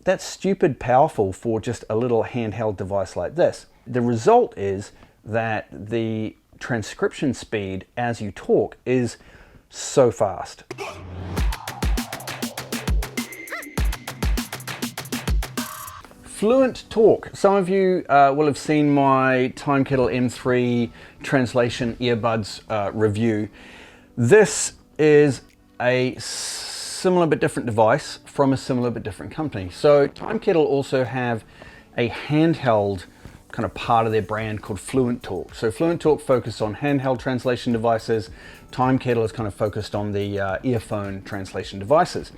that's stupid powerful for just a little handheld device like this. The result is that the transcription speed as you talk is so fast. Fluentalk. Some of you will have seen my TimeKettle M3 translation earbuds review. This is a similar but different device from a similar but different company. So TimeKettle also have a handheld kind of part of their brand called Fluentalk. So Fluentalk focused on handheld translation devices. TimeKettle is kind of focused on the earphone translation devices.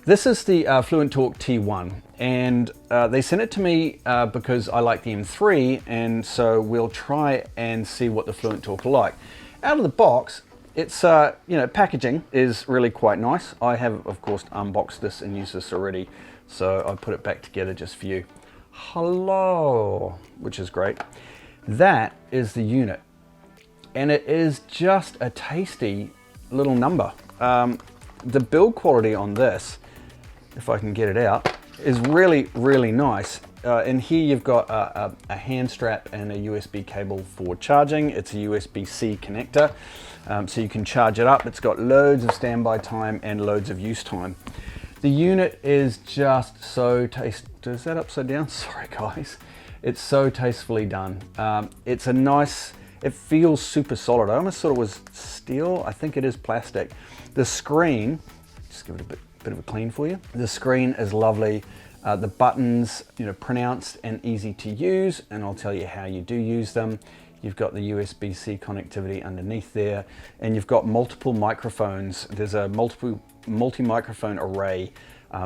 This is the Fluentalk T1, and they sent it to me because I like the M3, and so we'll try and see what the Fluentalk are like. Out of the box, it's packaging is really quite nice. I have, of course, unboxed this and used this already, so I put it back together just for you. Hello, which is great. That is the unit, and it is just a tasty little number. The build quality on this, if I can get it out, is really, really nice. And here you've got a hand strap and a USB cable for charging. It's a USB-C connector, so you can charge it up. It's got loads of standby time and loads of use time. The unit is just so is that upside down? Sorry guys. It's so tastefully done. It's a nice, it feels super solid. I almost thought it was steel. I think it is plastic. The screen, just give it a bit of a clean for you. The screen is lovely. The buttons, pronounced and easy to use, and I'll tell you how you do use them. You've got the USB-C connectivity underneath there, and you've got multiple microphones. There's a multi-microphone array,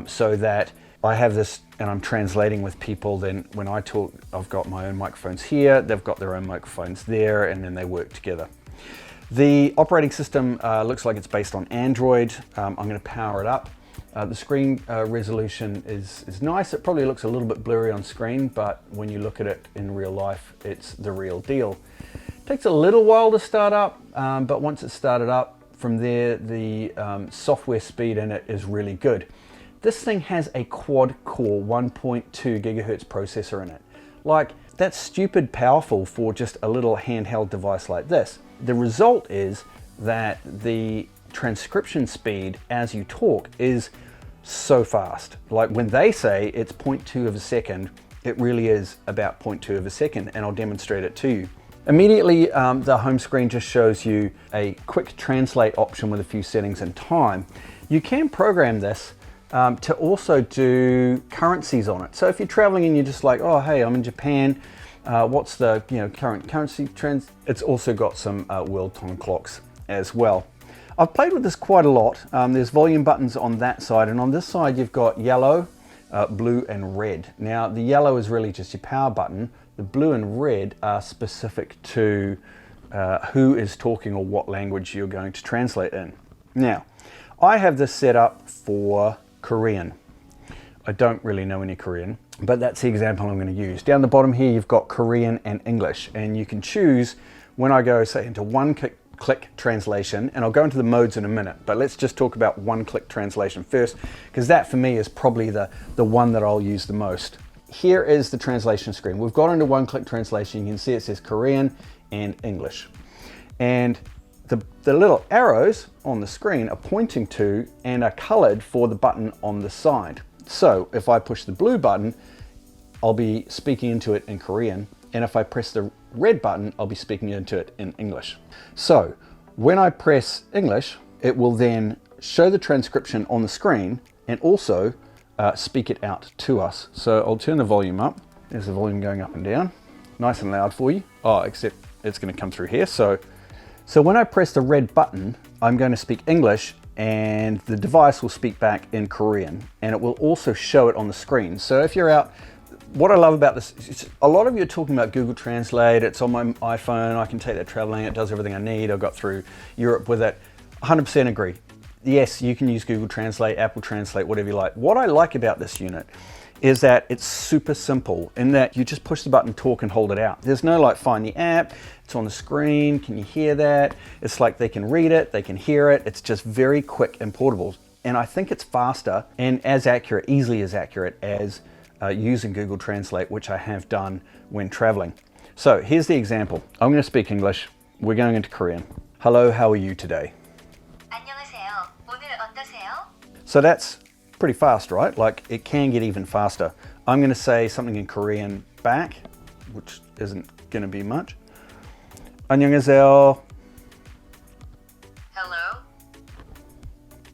so that I have this and I'm translating with people. Then when I talk, I've got my own microphones here, they've got their own microphones there, and then they work together. The operating system looks like it's based on Android. I'm going to power it up. The screen resolution is nice. It probably looks a little bit blurry on screen, but when you look at it in real life, it's the real deal. It takes a little while to start up, but once it's started up, from there, the software speed in it is really good. This thing has a quad-core 1.2 gigahertz processor in it. Like, that's stupid powerful for just a little handheld device like this. The result is that the transcription speed as you talk is so fast. Like when they say it's 0.2 of a second, it really is about 0.2 of a second, and I'll demonstrate it to you. Immediately, the home screen just shows you a quick translate option with a few settings and time. You can program this to also do currencies on it. So if you're traveling and you're just like, oh, hey, I'm in Japan, what's the current currency trends? It's also got some world time clocks as well. I've played with this quite a lot. There's volume buttons on that side, and on this side you've got yellow, blue and red. Now the yellow is really just your power button. The blue and red are specific to who is talking or what language you're going to translate in. Now, I have this set up for Korean. I don't really know any Korean, but that's the example I'm going to use. Down the bottom here you've got Korean and English, and you can choose when I go, say, into one-click translation, and I'll go into the modes in a minute, but let's just talk about one-click translation first, because that for me is probably the one that I'll use the most. Here is the translation screen. We've got into one-click translation. You can see it says Korean and English, and the little arrows on the screen are pointing to and are colored for the button on the side. So if I push the blue button, I'll be speaking into it in Korean, and if I press the red button, I'll be speaking into it in English. So when I press English, it will then show the transcription on the screen and also speak it out to us. So I'll turn the volume up. There's the volume going up and down, nice and loud for you. Oh, except it's going to come through here. So when I press the red button, I'm going to speak English, and the device will speak back in Korean, and it will also show it on the screen. So if you're out, what I love about this, a lot of you are talking about Google Translate. It's on my iPhone. I can take that traveling. It does everything I need. I got through Europe with it. 100% agree. Yes, you can use Google Translate, Apple Translate, whatever you like. What I like about this unit is that it's super simple in that you just push the button, talk, and hold it out. There's no like find the app, it's on the screen, can you hear that? It's like they can read it, they can hear it. It's just very quick and portable. and I think it's faster and as accurate, easily as accurate as using Google Translate, which I have done when traveling. So here's the example. I'm going to speak English. We're going into Korean. Hello, how are you today? 안녕하세요. 오늘 어떠세요? So that's pretty fast, right? Like it can get even faster. I'm going to say something in Korean back, which isn't going to be much. 안녕하세요. Hello.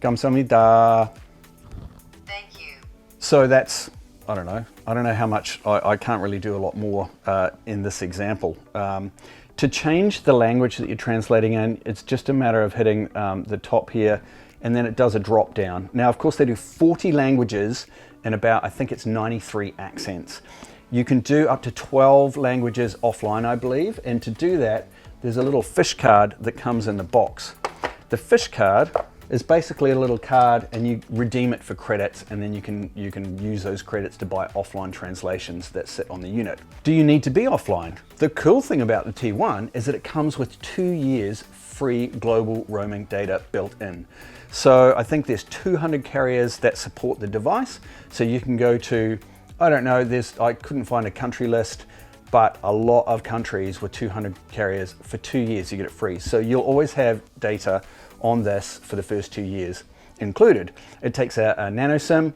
감사합니다. Thank you. So that's, I don't know how much, I can't really do a lot more in this example. To change the language that you're translating in, it's just a matter of hitting the top here, and then it does a drop down. Now, of course, they do 40 languages and about, I think it's 93 accents. You can do up to 12 languages offline, I believe, and to do that, there's a little fish card that comes in the box. The fish card is basically a little card and you redeem it for credits, and then you can use those credits to buy offline translations that sit on the unit. Do you need to be offline? The cool thing about the T1 is that it comes with 2 years free global roaming data built in. So I think there's 200 carriers that support the device. So you can go to, I don't know, I couldn't find a country list, but a lot of countries with 200 carriers for 2 years, you get it free. So you'll always have data on this for the first 2 years included. It takes a nano SIM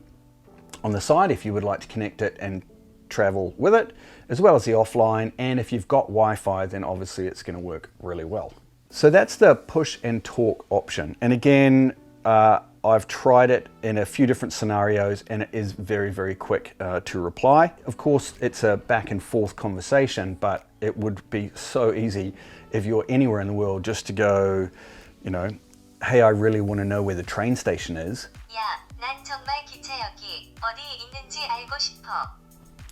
on the side if you would like to connect it and travel with it, as well as the offline. And if you've got Wi-Fi, then obviously it's going to work really well. So that's the push and talk option. And again, I've tried it in a few different scenarios and it is very, very quick to reply. Of course, it's a back and forth conversation, but it would be so easy if you're anywhere in the world just to go, you know, hey, I really want to know where the train station is. 야, 난 정말 기차역이 어디에 있는지 알고 싶어.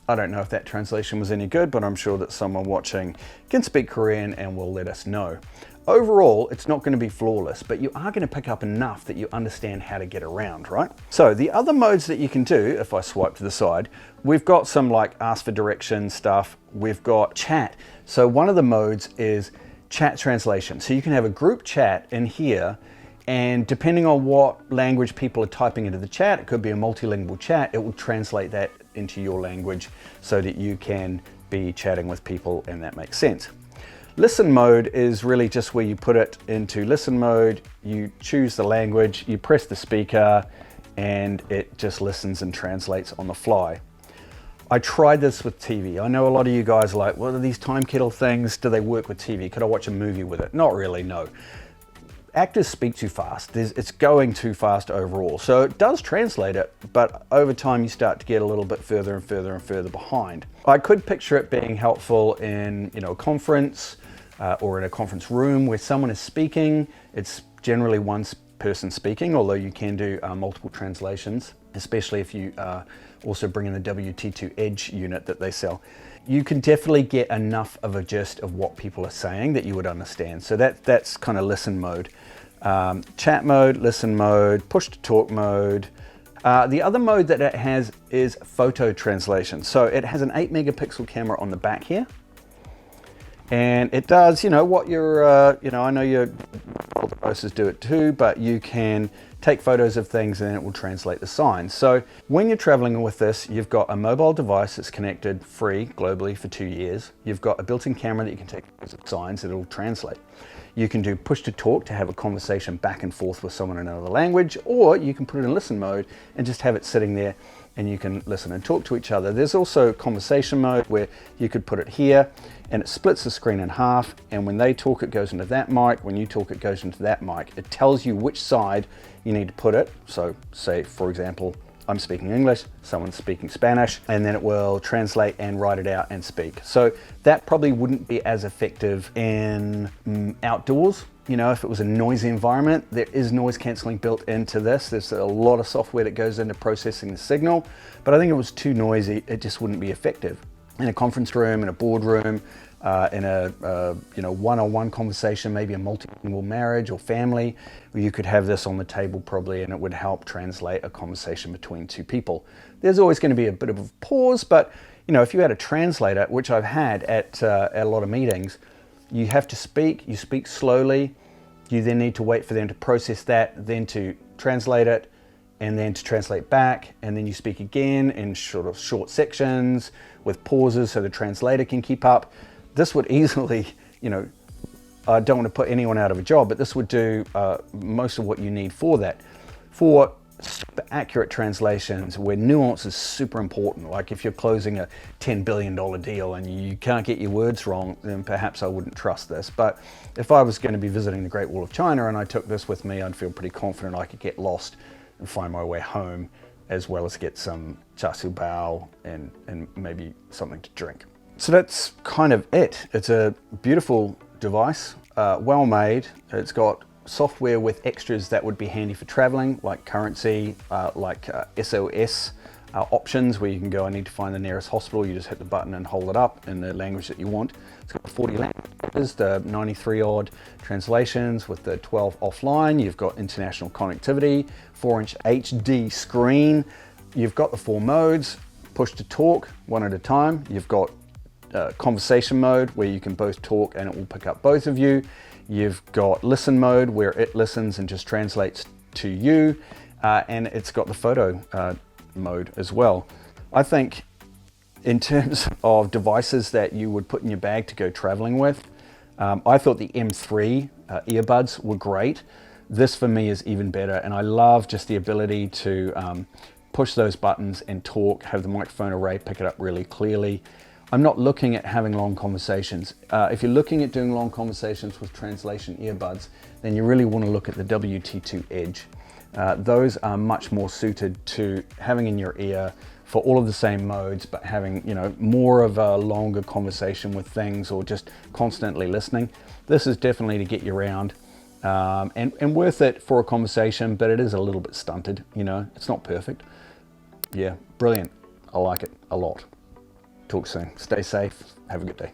I don't know if that translation was any good, but I'm sure that someone watching can speak Korean and will let us know. Overall, it's not going to be flawless, but you are going to pick up enough that you understand how to get around, right? So the other modes that you can do, if I swipe to the side, we've got some like ask for directions stuff. We've got chat. So one of the modes is chat translation. So you can have a group chat in here, and depending on what language people are typing into the chat, it could be a multilingual chat, it will translate that into your language so that you can be chatting with people and that makes sense. Listen mode is really just where you put it into listen mode, you choose the language, you press the speaker, and it just listens and translates on the fly. I tried this with TV. I know a lot of you guys are like, what are these time kettle things? Do they work with TV? Could I watch a movie with it? Not really, no. Actors speak too fast. It's going too fast overall. So it does translate it, but over time you start to get a little bit further and further and further behind. I could picture it being helpful in, you know, a conference or in a conference room where someone is speaking. It's generally one person speaking, although you can do multiple translations, especially if you also bring in the WT2 Edge unit that they sell. You can definitely get enough of a gist of what people are saying that you would understand. So that's kind of listen mode. Chat mode, listen mode, push to talk mode. The other mode that it has is photo translation. So it has an 8 megapixel camera on the back here. And it does, you know, what your, you know, I know your devices do it too, but you can take photos of things and it will translate the signs. So when you're traveling with this, you've got a mobile device that's connected free globally for 2 years. You've got a built-in camera that you can take photos of signs that it'll translate. You can do push to talk to have a conversation back and forth with someone in another language, or you can put it in listen mode and just have it sitting there and you can listen and talk to each other. There's also conversation mode where you could put it here and it splits the screen in half, and when they talk it goes into that mic, when you talk it goes into that mic. It tells you which side you need to put it. So say, for example, I'm speaking English, someone's speaking Spanish, and then it will translate and write it out and speak. So that probably wouldn't be as effective in outdoors. You know, if it was a noisy environment, there is noise cancelling built into this. There's a lot of software that goes into processing the signal, but I think if it was too noisy, it just wouldn't be effective. In a conference room, in a boardroom, in a you know, one-on-one conversation, maybe a multilingual marriage or family, where you could have this on the table probably, and it would help translate a conversation between two people. There's always going to be a bit of a pause, but you know, if you had a translator, which I've had at a lot of meetings, you have to speak, you speak slowly, you then need to wait for them to process that, then to translate it, and then to translate back, and then you speak again in short sections with pauses so the translator can keep up. This would easily, you know, I don't want to put anyone out of a job, but this would do most of what you need for that. For super accurate translations where nuance is super important, like if you're closing a $10 billion deal and you can't get your words wrong, then perhaps I wouldn't trust this. But if I was going to be visiting the Great Wall of China and I took this with me, I'd feel pretty confident I could get lost and find my way home, as well as get some char siu bao and maybe something to drink. So that's kind of it. It's a beautiful device, well made. It's got software with extras that would be handy for traveling, like currency, like SOS options where you can go, I need to find the nearest hospital. You just hit the button and hold it up in the language that you want. It's got 40 languages, the 93 odd translations with the 12 offline. You've got international connectivity, 4-inch HD screen. You've got the 4 modes, push to talk, one at a time. You've got conversation mode where you can both talk and it will pick up both of you. You've got listen mode where it listens and just translates to you. And it's got the photo mode as well. I think in terms of devices that you would put in your bag to go traveling with, I thought the M3 earbuds were great. This for me is even better, and I love just the ability to push those buttons and talk, have the microphone array pick it up really clearly. I'm not looking at having long conversations. If you're looking at doing long conversations with translation earbuds, then you really want to look at the WT2 Edge. Those are much more suited to having in your ear for all of the same modes, but having, you know, more of a longer conversation with things or just constantly listening. This is definitely to get you around and worth it for a conversation, but it is a little bit stunted, you know, it's not perfect. Yeah, brilliant. I like it a lot. Talk soon. Stay safe. Have a good day.